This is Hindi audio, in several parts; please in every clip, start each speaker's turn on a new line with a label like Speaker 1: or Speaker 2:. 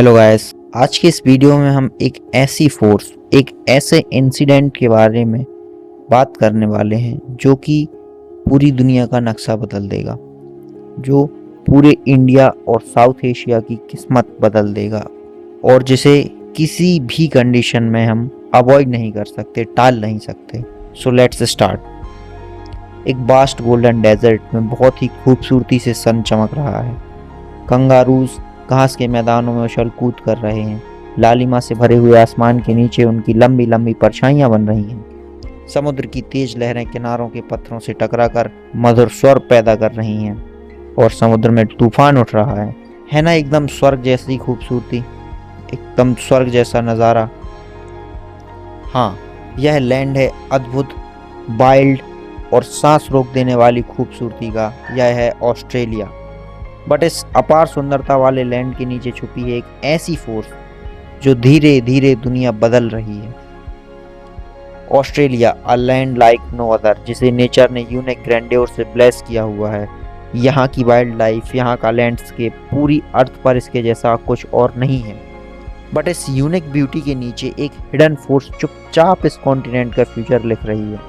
Speaker 1: हेलो गाइस, आज के इस वीडियो में हम एक ऐसे इंसिडेंट के बारे में बात करने वाले हैं जो कि पूरी दुनिया का नक्शा बदल देगा, जो पूरे इंडिया और साउथ एशिया की किस्मत बदल देगा और जिसे किसी भी कंडीशन में हम अवॉइड नहीं कर सकते, टाल नहीं सकते। So let's start. एक वास्ट गोल्डन डेजर्ट में बहुत ही खूबसूरती से सन चमक रहा है। कंगारूज घास के मैदानों में उछल कूद कर रहे हैं। लालिमा से भरे हुए आसमान के नीचे उनकी लंबी लंबी परछाइयां बन रही हैं। समुद्र की तेज लहरें किनारों के पत्थरों से टकराकर मधुर स्वर पैदा कर रही हैं और समुद्र में तूफान उठ रहा है ना एकदम स्वर्ग जैसी खूबसूरती, एकदम स्वर्ग जैसा नज़ारा। हाँ, यह लैंड है अद्भुत, वाइल्ड और सांस रोक देने वाली खूबसूरती का। यह है ऑस्ट्रेलिया। बट इस अपार सुंदरता वाले लैंड के नीचे छुपी है एक ऐसी फोर्स जो धीरे धीरे दुनिया बदल रही है। Australia, a land like no other, जिसे नेचर ने यूनिक ग्रैंडियोर से ब्लेस किया हुआ है। यहाँ की वाइल्ड लाइफ, यहाँ का लैंडस्केप, पूरी अर्थ पर इसके जैसा कुछ और नहीं है। बट इस यूनिक ब्यूटी के नीचे एक हिडन फोर्स चुपचाप इस कॉन्टिनेंट का फ्यूचर लिख रही है।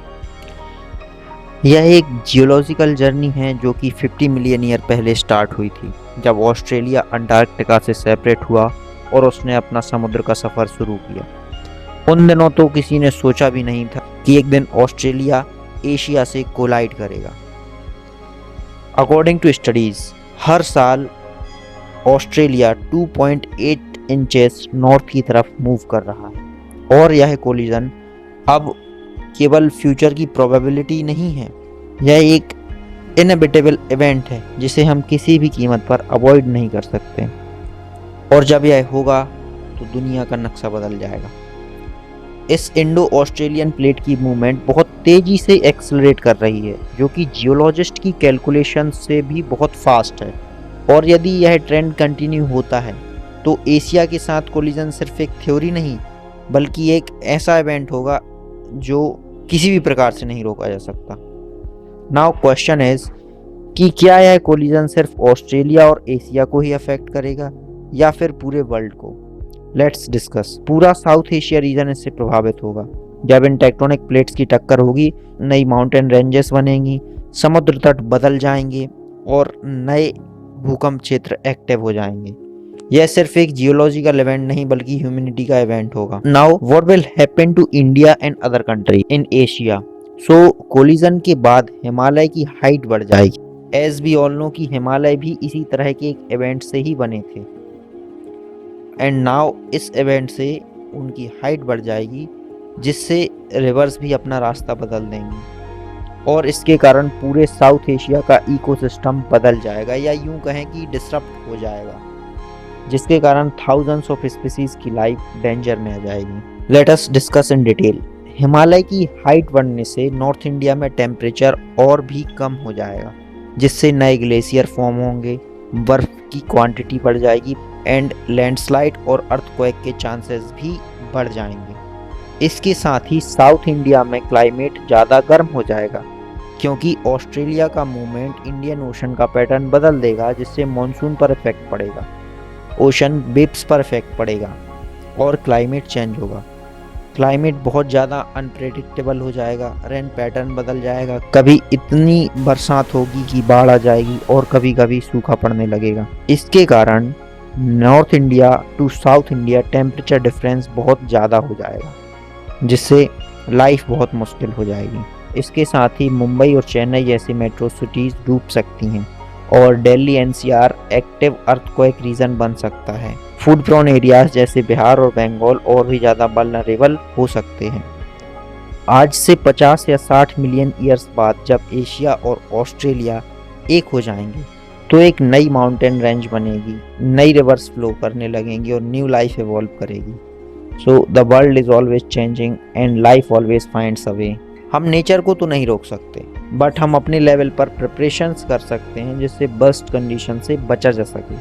Speaker 1: यह एक जियोलॉजिकल जर्नी है जो कि 50 मिलियन ईयर पहले स्टार्ट हुई थी, जब ऑस्ट्रेलिया अंटार्कटिका से सेपरेट हुआ और उसने अपना समुद्र का सफ़र शुरू किया। उन दिनों तो किसी ने सोचा भी नहीं था कि एक दिन ऑस्ट्रेलिया एशिया से कोलाइड करेगा। अकॉर्डिंग टू स्टडीज़, हर साल ऑस्ट्रेलिया 2.8 इंचेस नॉर्थ की तरफ मूव कर रहा है और यह कोलिजन अब केवल फ्यूचर की प्रोबेबिलिटी नहीं है, यह एक इनएविटेबल इवेंट है जिसे हम किसी भी कीमत पर अवॉइड नहीं कर सकते। और जब यह होगा तो दुनिया का नक्शा बदल जाएगा। इस इंडो ऑस्ट्रेलियन प्लेट की मूवमेंट बहुत तेज़ी से एक्सेलरेट कर रही है, जो कि जियोलॉजिस्ट की कैलकुलेशन से भी बहुत फास्ट है। और यदि यह ट्रेंड कंटिन्यू होता है तो एशिया के साथ कोलिजन सिर्फ एक थ्योरी नहीं, बल्कि एक ऐसा इवेंट होगा जो किसी भी प्रकार से नहीं रोका जा सकता। नाउ क्वेश्चन इज कि क्या यह कोलिजन सिर्फ ऑस्ट्रेलिया और एशिया को ही अफेक्ट करेगा या फिर पूरे वर्ल्ड को? Let's discuss. पूरा साउथ एशिया रीजन इससे प्रभावित होगा। जब इन टेक्टोनिक प्लेट्स की टक्कर होगी, नई माउंटेन रेंजेस बनेंगी, समुद्र तट बदल जाएंगे और नए भूकंप क्षेत्र एक्टिव हो जाएंगे। यह सिर्फ एक जियोलॉजिकल इवेंट नहीं बल्कि ह्यूमैनिटी का इवेंट होगा। Now what will happen to India and other country in Asia? So collision के बाद हिमालय की हाइट बढ़ जाएगी। एज वी ऑल नो कि हिमालय भी इसी तरह के एक इवेंट से ही बने थे। एंड नाउ इस इवेंट से उनकी हाइट बढ़ जाएगी, जिससे रिवर्स भी अपना रास्ता बदल देंगे और इसके कारण पूरे साउथ एशिया का इकोसिस्टम बदल जाएगा, या यूं कहें कि डिसरप्ट हो जाएगा, जिसके कारण थाउजेंड्स ऑफ स्पीसीज की लाइफ डेंजर में आ जाएगी। Let us discuss in detail. Himalaya की हाइट बढ़ने से नॉर्थ इंडिया में टेम्परेचर और भी कम हो जाएगा, जिससे नए ग्लेशियर फॉर्म होंगे, बर्फ की क्वांटिटी बढ़ जाएगी एंड लैंडस्लाइड और अर्थक्वेक के चांसेस भी बढ़ जाएंगे। इसके साथ ही साउथ इंडिया में क्लाइमेट ज़्यादा गर्म हो जाएगा, क्योंकि ऑस्ट्रेलिया का मूवमेंट इंडियन ओशन का पैटर्न बदल देगा, जिससे मॉनसून पर इफेक्ट पड़ेगा, ओशन वेव्स पर इफेक्ट पड़ेगा और क्लाइमेट चेंज होगा। क्लाइमेट बहुत ज़्यादा अनप्रेडिक्टेबल हो जाएगा, रेन पैटर्न बदल जाएगा। कभी इतनी बरसात होगी कि बाढ़ आ जाएगी और कभी कभी सूखा पड़ने लगेगा। इसके कारण north India to south India temperature difference बहुत ज़्यादा हो जाएगा, जिससे लाइफ बहुत मुश्किल हो जाएगी। इसके साथ ही मुंबई और चेन्नई जैसी मेट्रो सिटीज़ डूब सकती हैं और Delhi NCR active earthquake region बन सकता है। फूड प्रोन एरियाज जैसे बिहार और बंगाल और भी ज़्यादा वल्नरेबल हो सकते हैं। आज से 50 या 60 मिलियन ईयर्स बाद जब एशिया और ऑस्ट्रेलिया एक हो जाएंगे तो एक नई माउंटेन रेंज बनेगी, नई रिवर्स फ्लो करने लगेंगी और न्यू लाइफ इवॉल्व करेगी। So the world is always changing and life always finds a way. हम नेचर को तो नहीं रोक सकते, बट हम अपने लेवल पर प्रिपरेशंस कर सकते हैं जिससे बर्स्ट कंडीशन से बचा जा सके।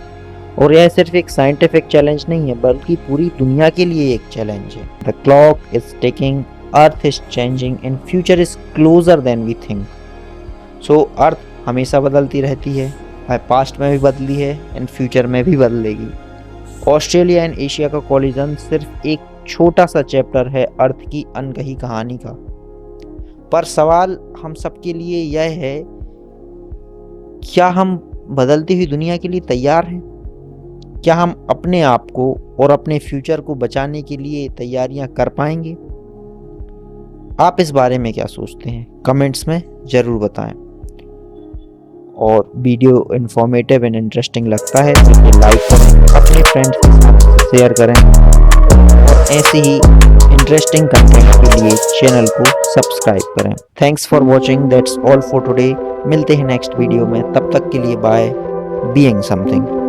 Speaker 1: और यह सिर्फ एक साइंटिफिक चैलेंज नहीं है, बल्कि पूरी दुनिया के लिए एक चैलेंज है। The clock is ticking, earth is changing and future is closer than we think. So earth हमेशा बदलती रहती है, पास्ट में भी बदली है एंड फ्यूचर में भी बदलेगी। ऑस्ट्रेलिया एंड एशिया का कॉलिजन सिर्फ एक छोटा सा चैप्टर है अर्थ की अनकही कहानी का। पर सवाल हम सबके लिए यह है, क्या हम बदलती हुई दुनिया के लिए तैयार हैं? क्या हम अपने आप को और अपने फ्यूचर को बचाने के लिए तैयारियां कर पाएंगे? आप इस बारे में क्या सोचते हैं? कमेंट्स में ज़रूर बताएं। और वीडियो इन्फॉर्मेटिव एंड इंटरेस्टिंग लगता है तो इसे लाइक करें, अपने फ्रेंड्स के साथ शेयर करें और ऐसे ही इंटरेस्टिंग कंटेंट के लिए चैनल को सब्सक्राइब करें। Thanks for watching, that's all for today. मिलते हैं नेक्स्ट वीडियो में, तब तक के लिए बाय। Being something.